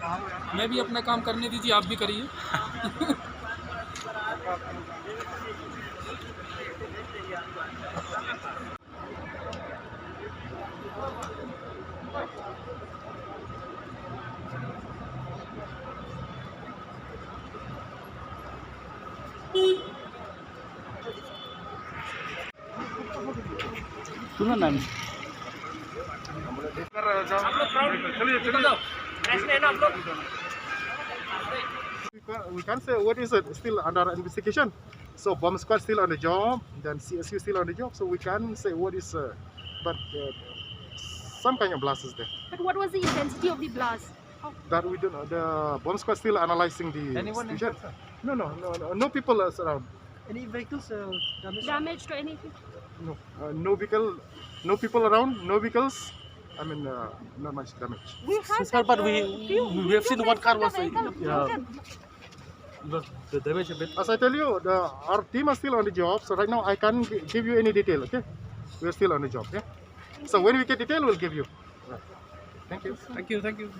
मैं भी अपना काम करने दीजिए, आप भी करिए। सुनो ना we can't say what is it, still under investigation. So bomb squad still on the job, then CSU still on the job. So we can't say what is, but some kind of blast is there. But what was the intensity of the blast? That we don't know. The bomb squad still analyzing the situation. No people are around. Any vehicles Damaged or anything? No, no vehicle, no people around, no vehicles. I mean, not much damage. Sir, but we have seen one car was the damage a bit. As I tell you, our team are still on the job. So right now I can't give you any detail. Okay, we're still on the job. Yeah. So when we get detail, we'll give you. Right. Thank you. Thank you, thank you.